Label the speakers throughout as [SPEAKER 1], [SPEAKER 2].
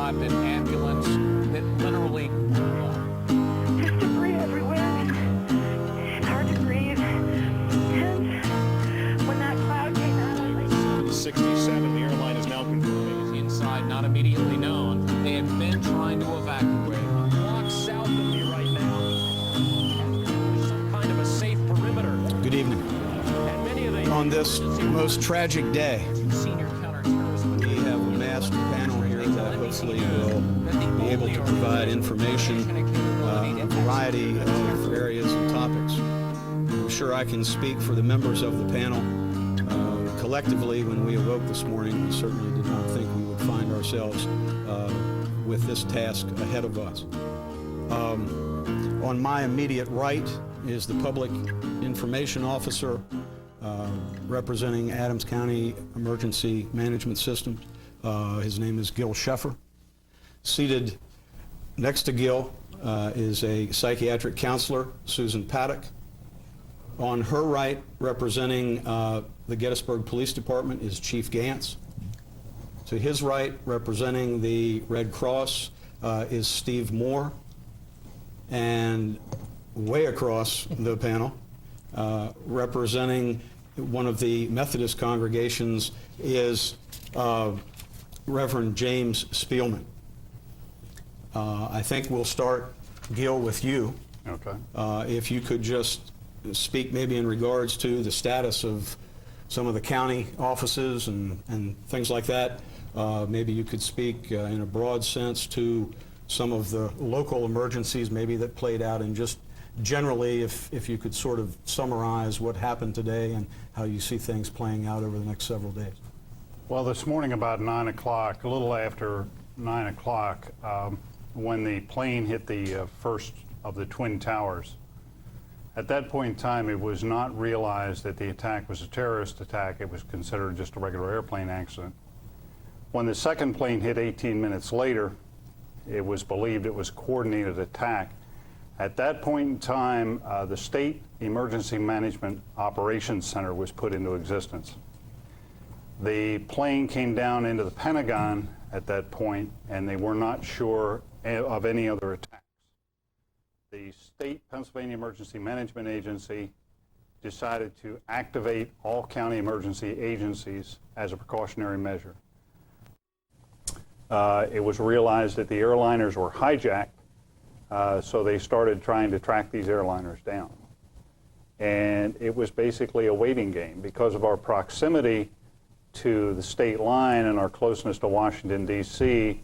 [SPEAKER 1] arrived an ambulance that literally blew up.
[SPEAKER 2] There's debris everywhere. It's hard to breathe. And when that cloud came out, I was like...
[SPEAKER 3] 67, the airline is now confirming.
[SPEAKER 1] Inside, not immediately known. They had been trying to evacuate.
[SPEAKER 3] Block south of me right now.
[SPEAKER 1] Some kind of a safe perimeter.
[SPEAKER 4] Good evening.
[SPEAKER 3] And many of the...
[SPEAKER 4] On this most tragic day,
[SPEAKER 1] Senior counterterrorist.
[SPEAKER 4] we have a masked panel here that hopefully will be able to provide information on a variety of areas and topics. I'm sure I can speak for the members of the panel. Collectively, when we awoke this morning, we certainly did not think we would find ourselves with this task ahead of us. On my immediate right is the Public Information Officer representing Adams County Emergency Management Systems. His name is Gil Sheffer. Seated next to Gil is a psychiatric counselor, Susan Paddock. On her right, representing the Gettysburg Police Department, is Chief Gantz. To his right, representing the Red Cross, is Steve Moore. And way across the panel, representing one of the Methodist congregations, is Reverend James Spielman. I think we'll start, Gil, with you.
[SPEAKER 5] Okay.
[SPEAKER 4] If you could just speak maybe in regards to the status of some of the county offices and things like that. Maybe you could speak in a broad sense to some of the local emergencies maybe that played out, and just generally if you could sort of summarize what happened today and how you see things playing out over the next several days.
[SPEAKER 5] Well, this morning about 9 o'clock, a little after 9 o'clock, when the plane hit the first of the Twin Towers, at that point in time, it was not realized that the attack was a terrorist attack. It was considered just a regular airplane accident. When the second plane hit 18 minutes later, it was believed it was a coordinated attack. At that point in time, the State Emergency Management Operations Center was put into existence. The plane came down into the Pentagon at that point, and they were not sure of any other attacks. The State Pennsylvania Emergency Management Agency decided to activate all county emergency agencies as a precautionary measure. It was realized that the airliners were hijacked, so they started trying to track these airliners down. And it was basically a waiting game. Because of our proximity to the state line and our closeness to Washington, D.C.,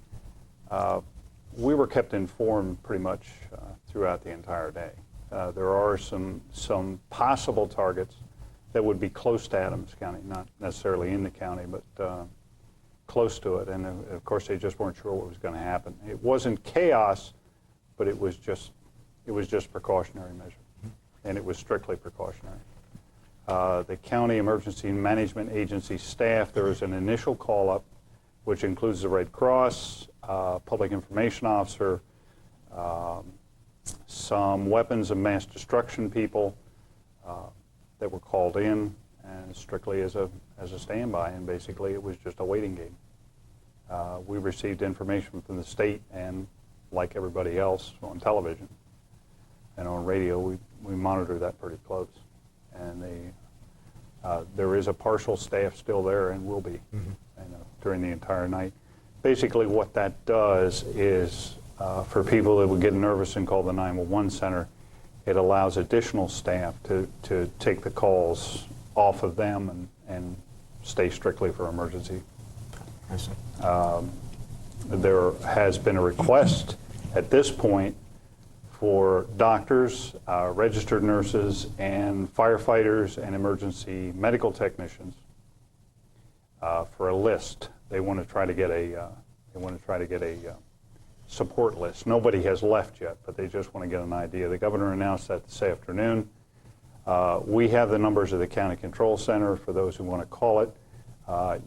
[SPEAKER 5] we were kept informed pretty much throughout the entire day. There are some possible targets that would be close to Adams County, not necessarily in the county, but close to it. And of course, they just weren't sure what was going to happen. It wasn't chaos, but it was just precautionary measure, and it was strictly precautionary. The County Emergency Management Agency staff, there was an initial call-up, which includes the Red Cross, Public Information Officer, some weapons of mass destruction people that were called in, and strictly as a standby, and basically it was just a waiting game. We received information from the state, and like everybody else on television and on radio, we monitor that pretty close. And there is a partial staff still there and will be during the entire night. Basically what that does is for people that would get nervous and call the 911 center, it allows additional staff to take the calls off of them and stay strictly for emergency.
[SPEAKER 4] I see.
[SPEAKER 5] There has been a request at this point for doctors, registered nurses, and firefighters and emergency medical technicians for a list. They want to try to get a support list. Nobody has left yet, but they just want to get an idea. The governor announced that this afternoon. We have the numbers of the County Control Center for those who want to call it.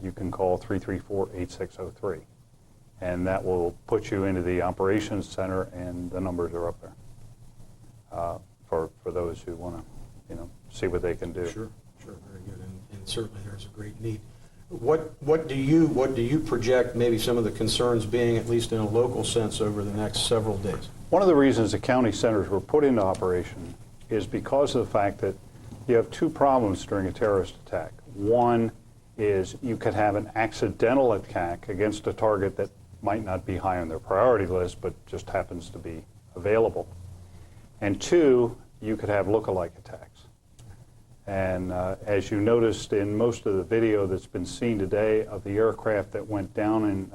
[SPEAKER 5] You can call 334-8603, and that will put you into the Operations Center, and the numbers are up there for those who want to, see what they can do.
[SPEAKER 4] Sure, very good, and certainly there's a great need. What do you project maybe some of the concerns being, at least in a local sense, over the next several days?
[SPEAKER 5] One of the reasons the county centers were put into operation is because of the fact that you have two problems during a terrorist attack. One is you could have an accidental attack against a target that might not be high on their priority list, but just happens to be available. And two, you could have look-alike attacks. And as you noticed in most of the video that's been seen today of the aircraft that went down in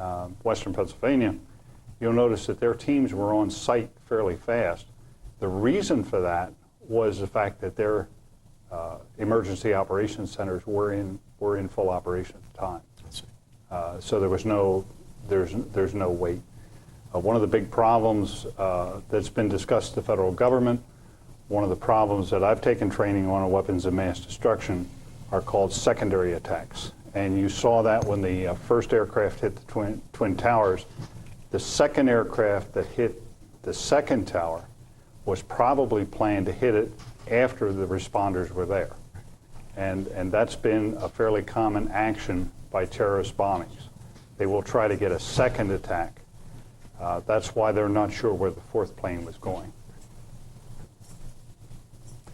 [SPEAKER 5] western Pennsylvania, you'll notice that their teams were on site fairly fast. The reason for that was the fact that their emergency operations centers were in full operation at the time. So there's no wait. One of the big problems that's been discussed in the federal government, one of the problems that I've taken training on weapons of mass destruction, are called secondary attacks. And you saw that when the first aircraft hit the Twin Towers. The second aircraft that hit the second tower was probably planned to hit it after the responders were there. And that's been a fairly common action by terrorist bombings. They will try to get a second attack. That's why they're not sure where the fourth plane was going.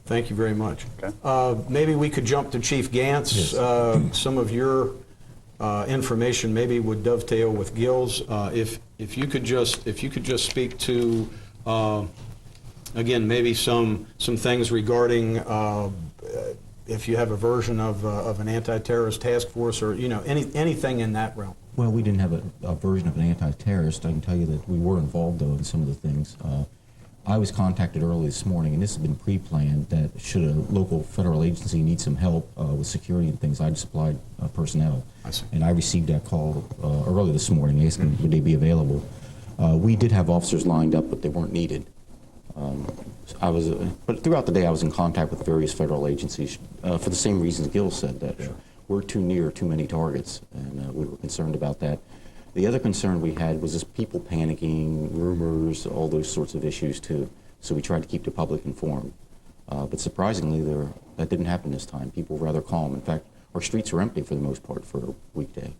[SPEAKER 4] Thank you very much.
[SPEAKER 5] Okay.
[SPEAKER 4] Maybe we could jump to Chief Gantz.
[SPEAKER 6] Yes.
[SPEAKER 4] Some of your information maybe would dovetail with Gil's. If you could just speak to again maybe some things regarding if you have a version of an anti-terrorist task force, or anything in that realm.
[SPEAKER 6] Well, we didn't have a version of an anti-terrorist. I can tell you that we were involved, though, in some of the things. I was contacted early this morning, and this has been pre-planned, that should a local federal agency need some help with security and things, I'd supplied personnel.
[SPEAKER 4] I see.
[SPEAKER 6] And I received that call early this morning asking would they be available. We did have officers lined up, but they weren't needed. But throughout the day, I was in contact with various federal agencies for the same reasons Gil said, that we're too near too many targets, and we were concerned about that. The other concern we had was just people panicking, rumors, all those sorts of issues too. So we tried to keep the public informed. But surprisingly, that didn't happen this time. People were rather calm. In fact, our streets were empty for the most part for a weekday.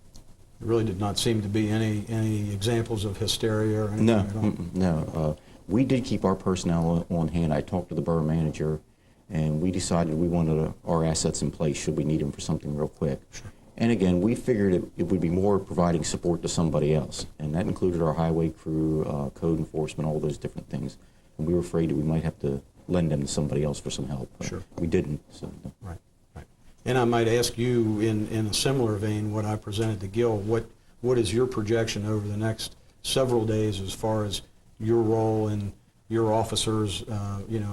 [SPEAKER 4] There really did not seem to be any examples of hysteria or anything at all.
[SPEAKER 6] No. We did keep our personnel on hand. I talked to the borough manager, and we decided we wanted our assets in place should we need them for something real quick.
[SPEAKER 4] Sure.
[SPEAKER 6] And again, we figured it would be more providing support to somebody else, and that included our highway crew, code enforcement, all those different things. And we were afraid that we might have to lend them to somebody else for some help.
[SPEAKER 4] Sure.
[SPEAKER 6] We didn't. So.
[SPEAKER 4] Right. And I might ask you, in a similar vein, what I presented to Gil, what is your projection over the next several days as far as your role and your officers,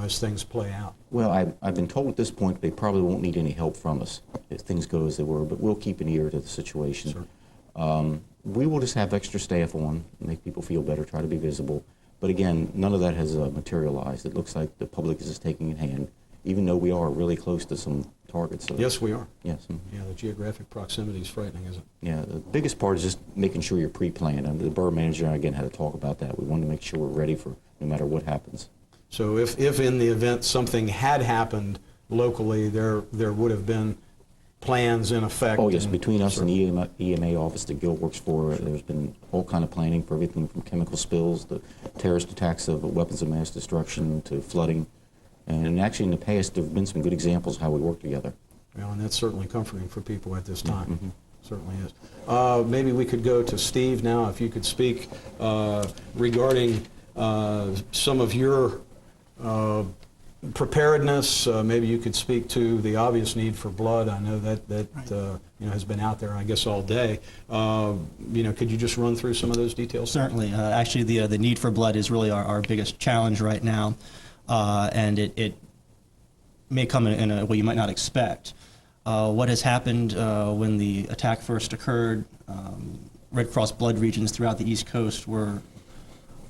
[SPEAKER 4] as things play out?
[SPEAKER 6] Well, I've been told at this point they probably won't need any help from us if things go as they were, but we'll keep an ear to the situation.
[SPEAKER 4] Sure.
[SPEAKER 6] We will just have extra staff on, make people feel better, try to be visible. But again, none of that has materialized. It looks like the public is just taking in hand, even though we are really close to some targets.
[SPEAKER 4] Yes, we are.
[SPEAKER 6] Yes.
[SPEAKER 4] Yeah, the geographic proximity is frightening, isn't it?
[SPEAKER 6] Yeah, the biggest part is just making sure you're pre-planned. And the borough manager and I, again, had to talk about that. We wanted to make sure we're ready for no matter what happens.
[SPEAKER 4] So if in the event something had happened locally, there would have been plans in effect?
[SPEAKER 6] Oh, yes, between us and the EMA office that Gil works for, there's been all kind of planning for everything from chemical spills, the terrorist attacks of weapons of mass destruction, to flooding. And actually, in the past, there have been some good examples of how we work together.
[SPEAKER 4] Well, and that's certainly comforting for people at this time. Mm-hmm. Certainly is. Maybe we could go to Steve now, if you could speak regarding some of your preparedness. Maybe you could speak to the obvious need for blood. I know that has been out there, I guess, all day. Could you just run through some of those details?
[SPEAKER 7] Certainly. Actually, the need for blood is really our biggest challenge right now, and it may come in a way you might not expect. What has happened when the attack first occurred, Red Cross blood regions throughout the East Coast were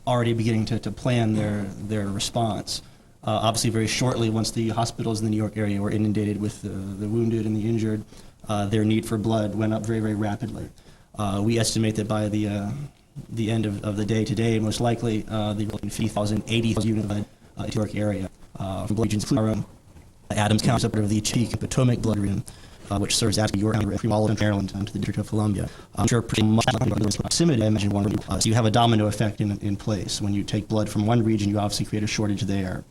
[SPEAKER 7] already beginning to plan their response. Obviously, very shortly, once the hospitals in the New York area were inundated with the wounded and the injured, their need for blood went up very, very rapidly. We estimate that by the end of the day today, most likely, there will be 50,000, 80,000 units of blood in the New York area from blood regions, including Adams County, part of the Cheek and Potomac blood region. which serves as York County from all of Maryland to the District of Columbia. I'm sure pretty much proximity, I imagine one. So you have a domino effect in place. When you take blood from one region, you obviously create a shortage there.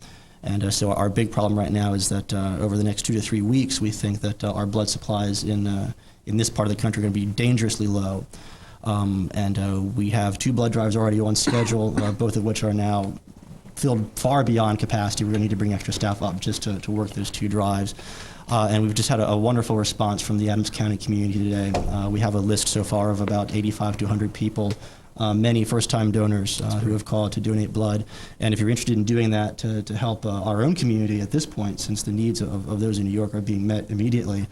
[SPEAKER 7] And so our big problem right now is that over the next 2 to 3 weeks, we think that our blood supplies in this part of the country are going to be dangerously low. We have 2 blood drives already on schedule, both of which are now filled far beyond capacity. We're going to need to bring extra staff up just to work those 2 drives. And we've just had a wonderful response from the Adams County community today. We have a list so far of about 85 to 100 people, many first-time donors who have called to donate blood. And if you're interested in doing that to help our own community at this point, since the needs of those in New York are being met immediately,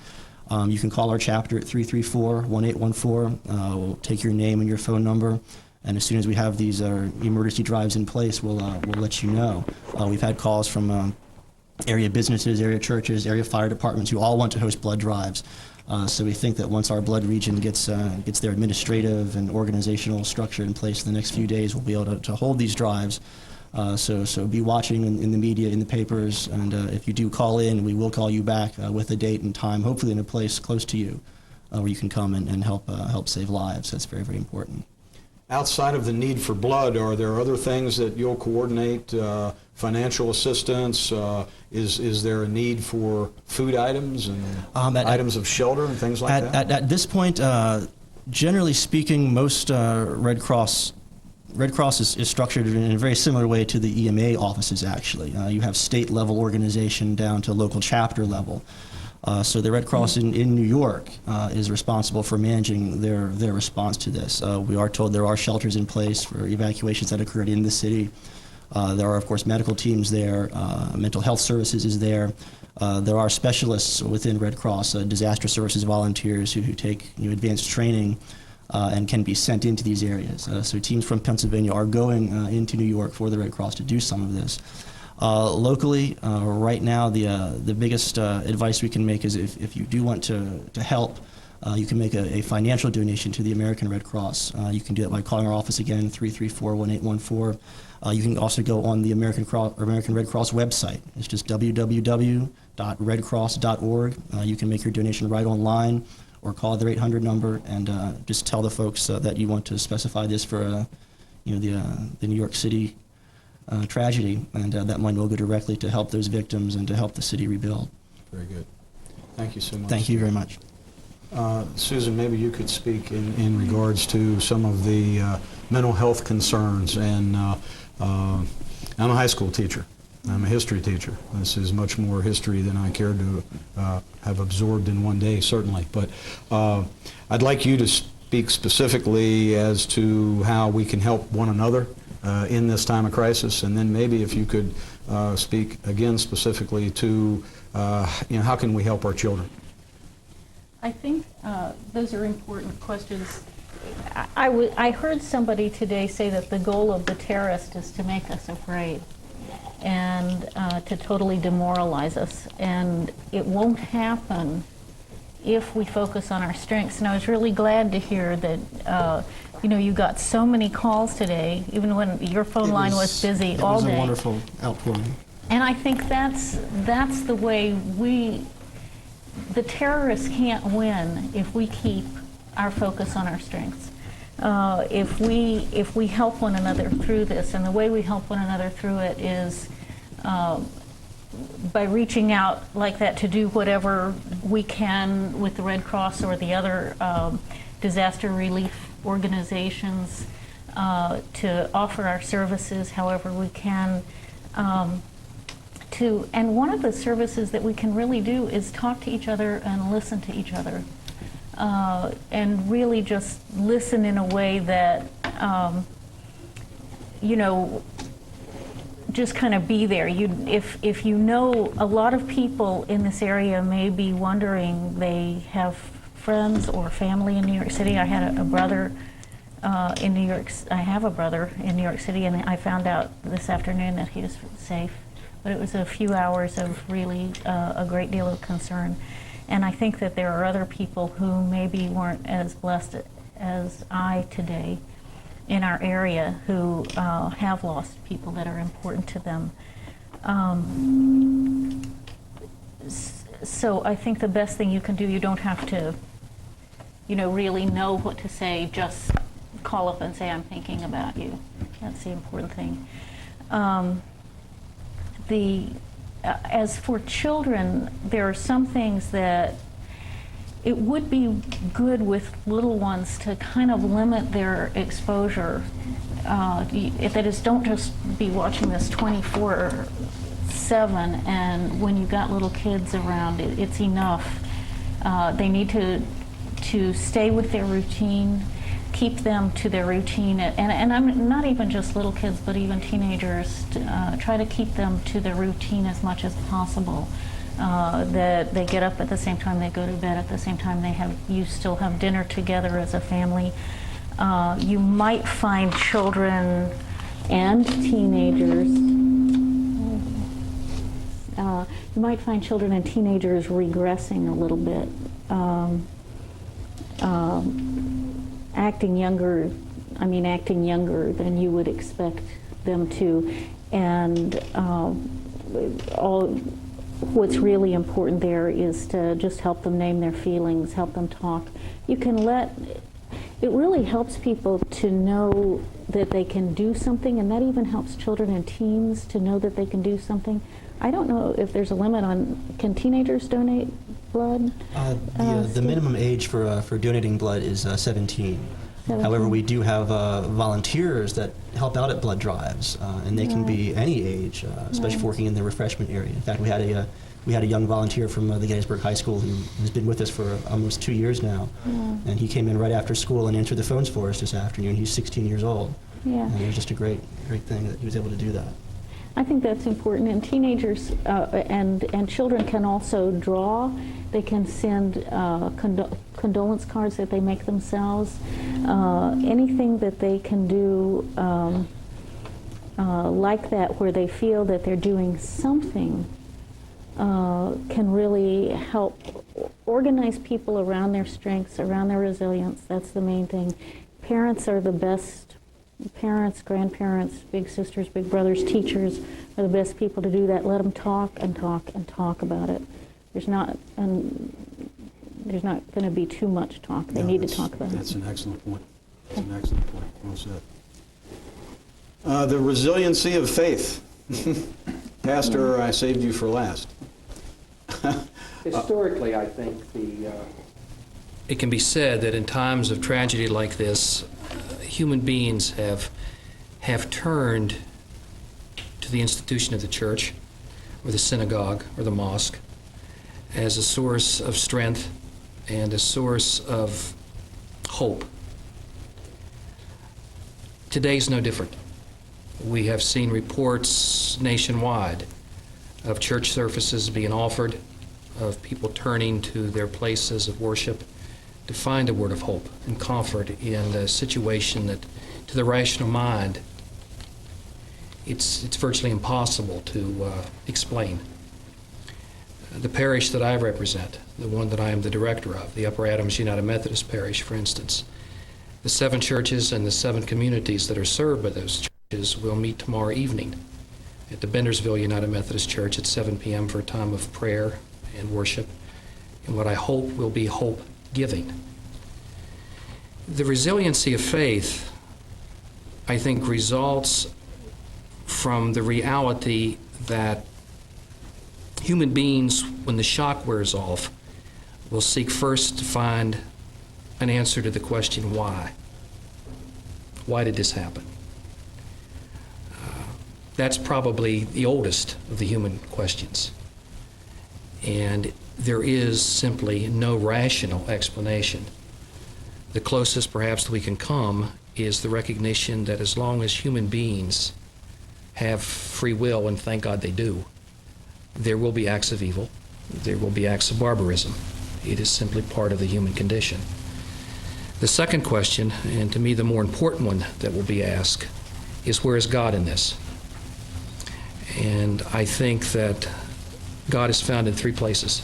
[SPEAKER 7] you can call our chapter at 334-1814. We'll take your name and your phone number. And as soon as we have these emergency drives in place, we'll let you know. We've had calls from area businesses, area churches, area fire departments who all want to host blood drives. So we think that once our blood region gets their administrative and organizational structure in place in the next few days, we'll be able to hold these drives. So be watching in the media, in the papers, and if you do call in, we will call you back with a date and time, hopefully in a place close to you, where you can come and help save lives. That's very, very important.
[SPEAKER 4] Outside of the need for blood, are there other things that you'll coordinate? Financial assistance? Is there a need for food items and items of shelter and things like that?
[SPEAKER 7] At this point, generally speaking, most Red Cross is structured in a very similar way to the EMA offices, actually. You have state-level organization down to local chapter level. So the Red Cross in New York is responsible for managing their response to this. We are told there are shelters in place for evacuations that occurred in the city. There are, of course, medical teams there. Mental health services is there. There are specialists within Red Cross, disaster services volunteers who take advanced training and can be sent into these areas. So teams from Pennsylvania are going into New York for the Red Cross to do some of this. Locally, right now, the biggest advice we can make is if you do want to help, you can make a financial donation to the American Red Cross. You can do that by calling our office again, 334-1814. You can also go on the American Red Cross website. It's just www.redcross.org. You can make your donation right online or call their 800 number and just tell the folks that you want to specify this for the New York City tragedy, and that money will go directly to help those victims and to help the city rebuild.
[SPEAKER 4] Very good. Thank you so much.
[SPEAKER 7] Thank you very much.
[SPEAKER 4] Susan, maybe you could speak in regards to some of the mental health concerns. And I'm a high school teacher. I'm a history teacher. This is much more history than I care to have absorbed in one day, certainly. But I'd like you to speak specifically as to how we can help one another in this time of crisis, and then maybe if you could speak again specifically to how can we help our children?
[SPEAKER 8] I think those are important questions. I heard somebody today say that the goal of the terrorist is to make us afraid and to totally demoralize us, and it won't happen if we focus on our strengths. And I was really glad to hear that you got so many calls today, even when your phone line was busy all day.
[SPEAKER 7] It was a wonderful outpouring.
[SPEAKER 8] And I think that's the way the terrorists can't win if we keep our focus on our strengths. If we help one another through this, and the way we help one another through it is by reaching out like that to do whatever we can with the Red Cross or the other disaster relief organizations to offer our services however we can. And one of the services that we can really do is talk to each other and listen to each other. And really just listen in a way that, just kind of be there. If you know, a lot of people in this area may be wondering, they have friends or family in New York City. I had a brother in New York. I have a brother in New York City, and I found out this afternoon that he was safe. But it was a few hours of really a great deal of concern. And I think that there are other people who maybe weren't as blessed as I today in our area who have lost people that are important to them. So I think the best thing you can do, you don't have to, really know what to say, just call up and say, I'm thinking about you. That's the important thing. As for children, there are some things that it would be good with little ones to kind of limit their exposure. That is, don't just be watching this 24/7, and when you've got little kids around, it's enough. They need to stay with their routine, keep them to their routine, and I'm not even just little kids, but even teenagers. Try to keep them to their routine as much as possible. That they get up at the same time, they go to bed at the same time. You still have dinner together as a family. You might find children and teenagers. Regressing a little bit. Acting younger than you would expect them to, and what's really important there is to just help them name their feelings, help them talk. It really helps people to know that they can do something, and that even helps children and teens to know that they can do something. I don't know if there's a limit on, can teenagers donate blood?
[SPEAKER 7] The minimum age for donating blood is 17. However, we do have volunteers that help out at blood drives, and they can be any age, especially for working in the refreshment area. In fact, we had a young volunteer from the Gettysburg High School who has been with us for almost 2 years now, and he came in right after school and answered the phones for us this afternoon. He's 16 years old, and it was just a great thing that he was able to do that.
[SPEAKER 8] I think that's important, and teenagers and children can also draw. They can send condolence cards that they make themselves. Anything that they can do like that, where they feel that they're doing something, can really help organize people around their strengths, around their resilience. That's the main thing. Parents are the best. Parents, grandparents, big sisters, big brothers, teachers are the best people to do that. Let them talk and talk and talk about it. There's not going to be too much talk. They need to talk about it.
[SPEAKER 4] That's an excellent point. Well said. The resiliency of faith. Pastor, I saved you for last.
[SPEAKER 9] Historically, I think
[SPEAKER 1] It can be said that in times of tragedy like this, human beings have turned to the institution of the church, or the synagogue, or the mosque, as a source of strength and a source of hope. Today's no different. We have seen reports nationwide of church services being offered, of people turning to their places of worship to find a word of hope and comfort in a situation that, to the rational mind, it's virtually impossible to explain. The parish that I represent, the one that I am the director of, the Upper Adams United Methodist Parish, for instance, the 7 churches and the 7 communities that are served by those churches will meet tomorrow evening at the Bendersville United Methodist Church at 7 p.m. for a time of prayer and worship, and what I hope will be hope-giving. The resiliency of faith, I think, results from the reality that human beings, when the shock wears off, will seek first to find an answer to the question, why? Why did this happen? That's probably the oldest of the human questions. And there is simply no rational explanation. The closest perhaps that we can come is the recognition that as long as human beings have free will, and thank God they do, there will be acts of evil, there will be acts of barbarism. It is simply part of the human condition. The second question, and to me the more important one that will be asked, is where is God in this? And I think that God is found in 3 places.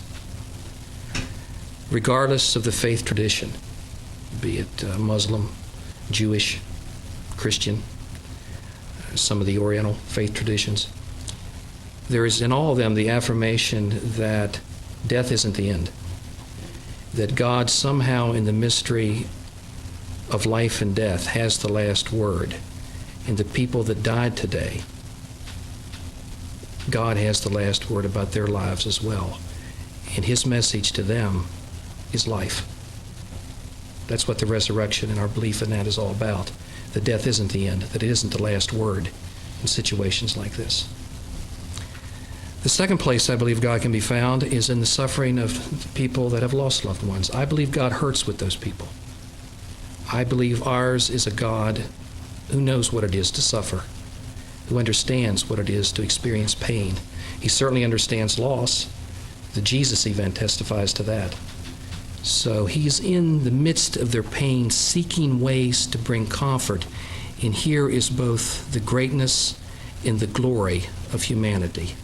[SPEAKER 1] Regardless of the faith tradition, be it Muslim, Jewish, Christian, some of the Oriental faith traditions, there is in all of them the affirmation that Death isn't the end. That God somehow in the mystery of life and death has the last word. And the people that died today, God has the last word about their lives as well. And his message to them is life. That's what the resurrection and our belief in that is all about. That death isn't the end, that it isn't the last word in situations like this. The second place I believe God can be found is in the suffering of people that have lost loved ones. I believe God hurts with those people. I believe ours is a God who knows what it is to suffer, who understands what it is to experience pain. He certainly understands loss. The Jesus event testifies to that. So he's in the midst of their pain, seeking ways to bring comfort. And here is both the greatness and the glory of humanity.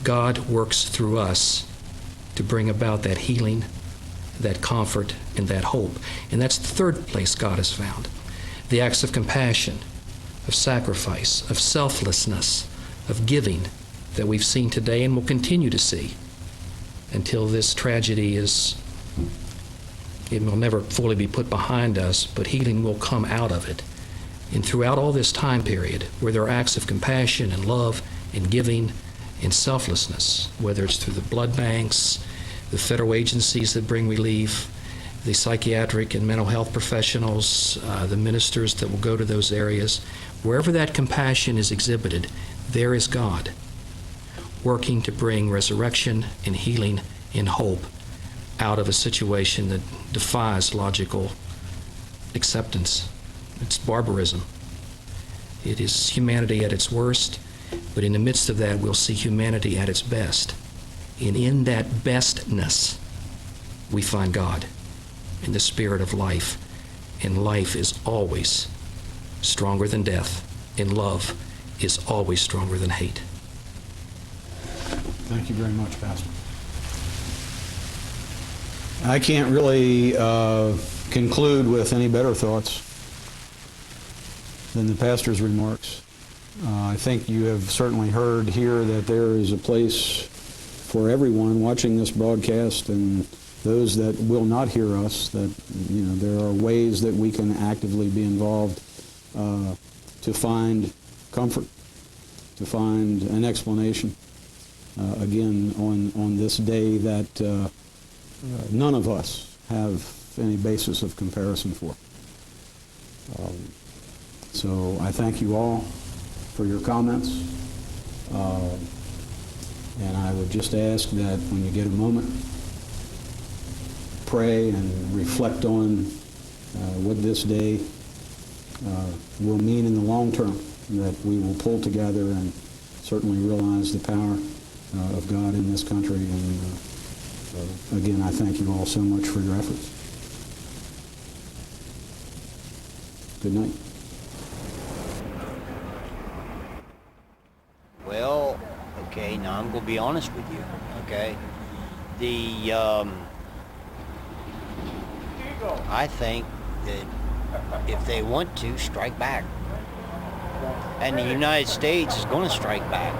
[SPEAKER 1] God works through us to bring about that healing, that comfort, and that hope. And that's the third place God is found. The acts of compassion, of sacrifice, of selflessness, of giving that we've seen today and will continue to see until this tragedy it will never fully be put behind us, but healing will come out of it. And throughout all this time period, where there are acts of compassion and love and giving and selflessness, whether it's through the blood banks, the federal agencies that bring relief, the psychiatric and mental health professionals, the ministers that will go to those areas, wherever that compassion is exhibited, there is God working to bring resurrection and healing and hope out of a situation that defies logical acceptance. It's barbarism. It is humanity at its worst, but in the midst of that, we'll see humanity at its best. And in that bestness, we find God in the spirit of life. And life is always stronger than death, and love is always stronger than hate.
[SPEAKER 4] Thank you very much, Pastor. I can't really conclude with any better thoughts than the pastor's remarks. I think you have certainly heard here that there is a place for everyone watching this broadcast and those that will not hear us, that there are ways that we can actively be involved to find comfort, to find an explanation, again, on this day that none of us have any basis of comparison for. So I thank you all for your comments. And I would just ask that when you get a moment, pray and reflect on what this day will mean in the long term, that we will pull together and certainly realize the power of God in this country. And again, I thank you all so much for your efforts. Good night.
[SPEAKER 9] Well, okay, now I'm going to be honest with you, okay? I think that if they want to, strike back. And the United States is going to strike back.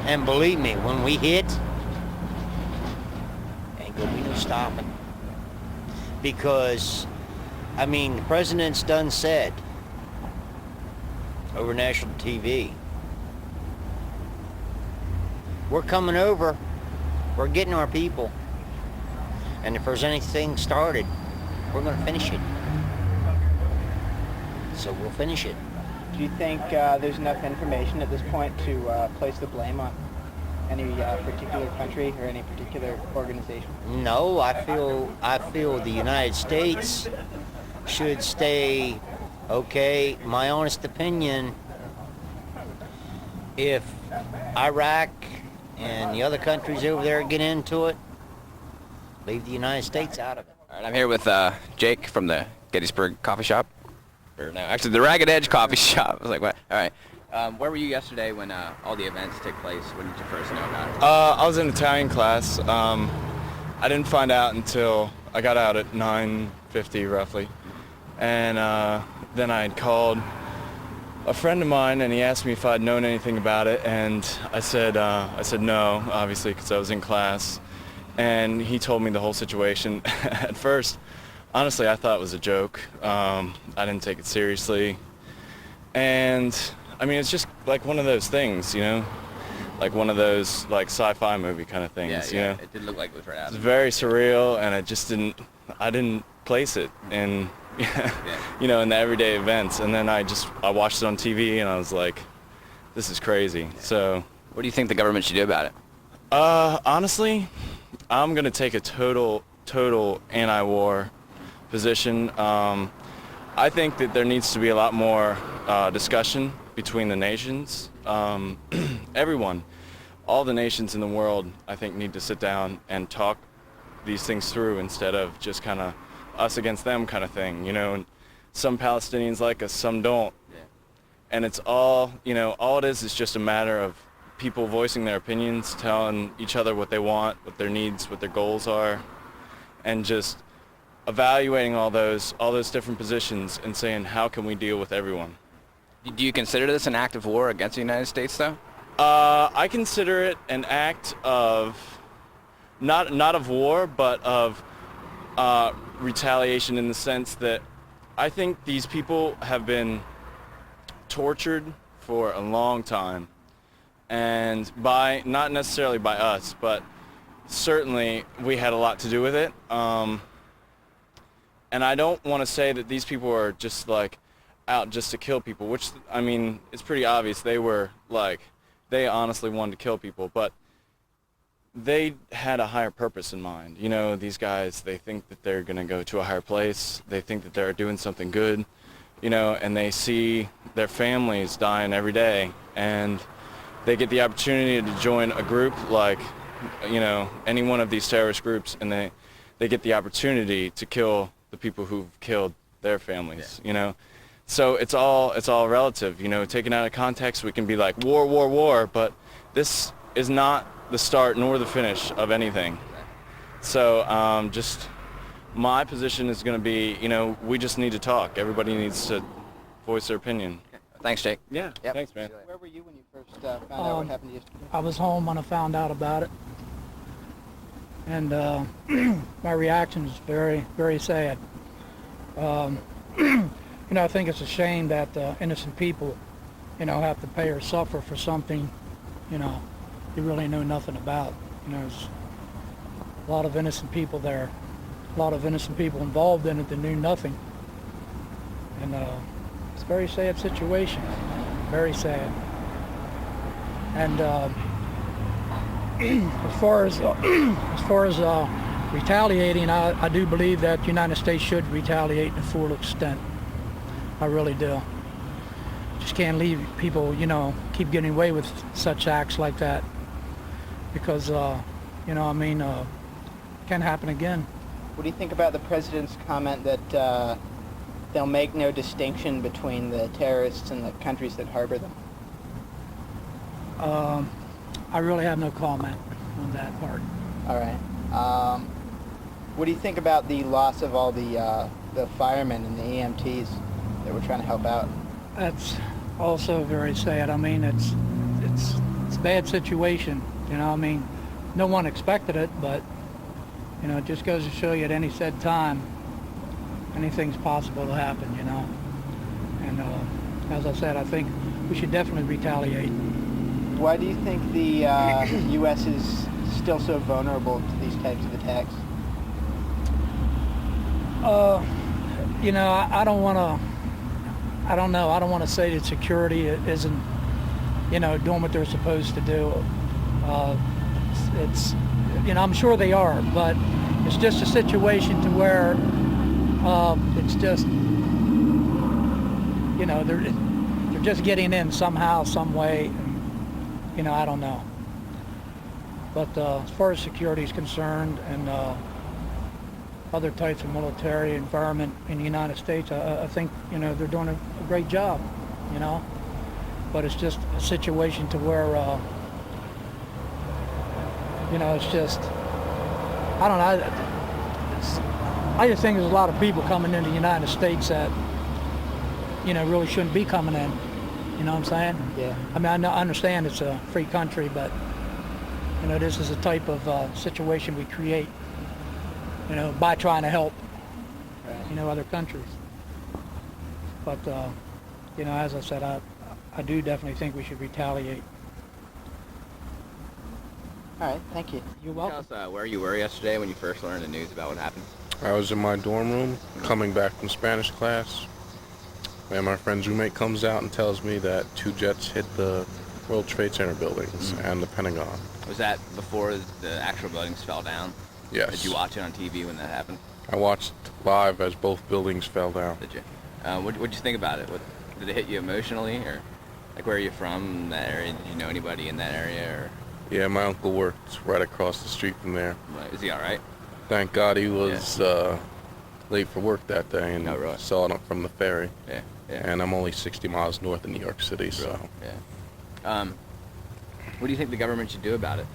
[SPEAKER 9] And believe me, when we hit, ain't going to be no stopping. Because, I mean, the president's done said over national TV, we're coming over, we're getting our people, and if there's anything started, we're going to finish it. So we'll finish it.
[SPEAKER 10] Do you think there's enough information at this point to place the blame on any particular country or any particular organization?
[SPEAKER 9] No, I feel the United States should stay, okay, my honest opinion, if Iraq and the other countries over there get into it, leave the United States out of it.
[SPEAKER 11] All right, I'm here with Jake from the Gettysburg Coffee Shop. Or no, actually the Ragged Edge Coffee Shop. I was like, what? All right. Where were you yesterday when all the events took place? When did you first know about it?
[SPEAKER 12] I was in Italian class. I didn't find out until I got out at 9:50 roughly. And then I had called a friend of mine, and he asked me if I'd known anything about it, and I said no, obviously, because I was in class. And he told me the whole situation. At first, honestly, I thought it was a joke. I didn't take it seriously. And I mean, it's just like one of those things, you know, like one of those like sci-fi movie kind of things. You know?
[SPEAKER 11] It did look like it was right out.
[SPEAKER 12] It's very surreal, and I didn't place it in, you know, in the everyday events. And then I watched it on TV, and I was like, this is crazy. So,
[SPEAKER 11] what do you think the government should do about it?
[SPEAKER 12] Honestly, I'm gonna take a total anti-war position. I think that there needs to be a lot more discussion between the nations. Everyone, all the nations in the world, I think, need to sit down and talk these things through instead of just kind of us against them kind of thing. You know, some Palestinians like us, some don't. And it's all, you know, all it is just a matter of people voicing their opinions, telling each other what they want, what their needs, what their goals are, and just evaluating all those different positions and saying, how can we deal with everyone?
[SPEAKER 11] Do you consider this an act of war against the United States, though?
[SPEAKER 12] I consider it an act of, not of war, but of retaliation, in the sense that I think these people have been tortured for a long time, and not necessarily by us, but certainly we had a lot to do with it. And I don't want to say that these people are just like out just to kill people, which, I mean, it's pretty obvious they honestly wanted to kill people, but they had a higher purpose in mind. You know, these guys, they think that they're going to go to a higher place. They think that they're doing something good, you know, and they see their families dying every day, and they get the opportunity to join a group like, you know, any one of these terrorist groups, and they get the opportunity to kill the people who've killed their families, you know. So it's all relative, you know. Taken out of context, we can be like war, war, war, but this is not the start nor the finish of anything. So just my position is going to be, you know, we just need to talk. Everybody needs to voice their opinion.
[SPEAKER 11] Thanks, Jake.
[SPEAKER 12] Yeah, thanks, man.
[SPEAKER 10] Where were you when you first found out what happened yesterday?
[SPEAKER 13] I was home when I found out about it, and my reaction is very, very sad. You know, I think it's a shame that innocent people, you know, have to pay or suffer for something, you know, you really know nothing about. You know, there's a lot of innocent people there, a lot of innocent people involved in it that knew nothing, and it's a very sad situation, very sad. And as far as retaliating, I do believe that the United States should retaliate to full extent. I really do. Just can't leave people, you know, keep getting away with such acts like that, because you know, I mean, it can happen again.
[SPEAKER 10] What do you think about the president's comment that they'll make no distinction between the terrorists and the countries that harbor them?
[SPEAKER 13] I really have no comment on that part.
[SPEAKER 10] All right. What do you think about the loss of all the firemen and the EMTs that were trying to help out?
[SPEAKER 13] That's also very sad. I mean, it's a bad situation. You know, I mean, no one expected it, but you know, it just goes to show you at any said time, anything's possible to happen. You know, and as I said, I think we should definitely retaliate.
[SPEAKER 10] Why do you think the U.S. is still so vulnerable to these types of attacks?
[SPEAKER 13] You know, I don't want to say that security isn't, you know, doing what they're supposed to do. It's, you know, I'm sure they are, but it's just a situation to where it's just, you know, they're just getting in somehow, some way. You know, I don't know. But as far as security is concerned, and other types of military environment in the United States, I think, you know, they're doing a great job, you know. But it's just a situation to where, you know, it's just, I don't know. I just think there's a lot of people coming into the United States that, you know, really shouldn't be coming in. You know what I'm saying?
[SPEAKER 10] Yeah.
[SPEAKER 13] I mean, I understand it's a free country, but, you know, this is the type of situation we create, you know, by trying to help, you know, other countries. But, you know, as I said, I do definitely think we should retaliate.
[SPEAKER 10] All right, thank you.
[SPEAKER 13] You're
[SPEAKER 11] Tell
[SPEAKER 13] welcome.
[SPEAKER 11] us where you were yesterday when you first learned the news about what happened.
[SPEAKER 14] I was in my dorm room coming back from Spanish class, and my friend's roommate comes out and tells me that 2 jets hit the World Trade Center buildings and the Pentagon.
[SPEAKER 11] Was that before the actual buildings fell down?
[SPEAKER 14] Yes.
[SPEAKER 11] Did you watch it on TV when that happened?
[SPEAKER 14] I watched live as both buildings fell down.
[SPEAKER 11] Did you? What'd you think about it? Did it hit you emotionally, or like where are you from in that area? Did you know anybody in that area, or?
[SPEAKER 14] Yeah, my uncle worked right across the street from there.
[SPEAKER 11] Is he all right?
[SPEAKER 14] Thank God he was late for work that day and saw it from the ferry.
[SPEAKER 11] Yeah, yeah.
[SPEAKER 14] And I'm only 60 miles north of New York City, so.
[SPEAKER 11] Yeah. What do you think the government should do about it?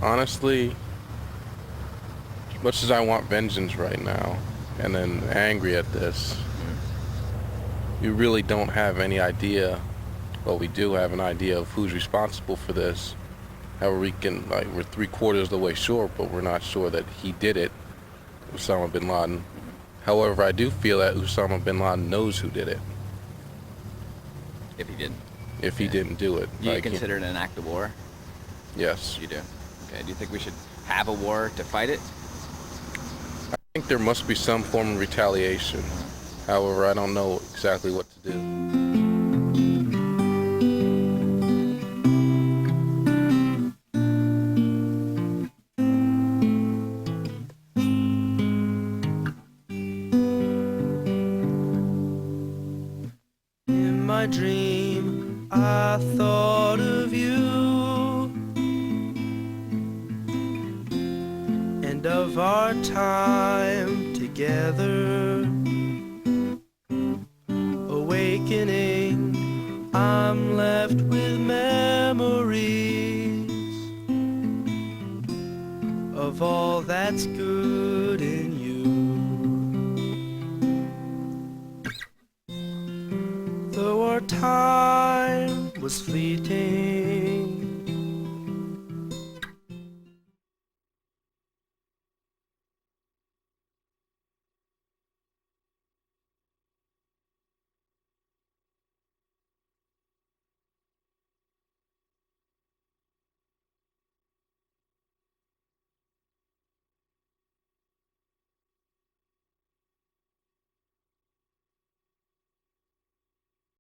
[SPEAKER 14] Honestly, much as I want vengeance right now, and then angry at this, you really don't have any idea. Well, we do have an idea of who's responsible for this. However, we're 3/4 of the way sure, but we're not sure that he did it, Osama bin Laden. However, I do feel that Osama bin Laden knows who did it.
[SPEAKER 11] If he didn't.
[SPEAKER 14] If he didn't do it.
[SPEAKER 11] Do you consider it an act of war?
[SPEAKER 14] Yes.
[SPEAKER 11] You do? Okay. Do you think we should have a war to fight it?
[SPEAKER 14] I think there must be some form of retaliation. However, I don't know exactly what to do.
[SPEAKER 15] In my dream, I thought of you and of our time together. Awakening, I'm left with memories of all that's good in you. Though our time was fleeting,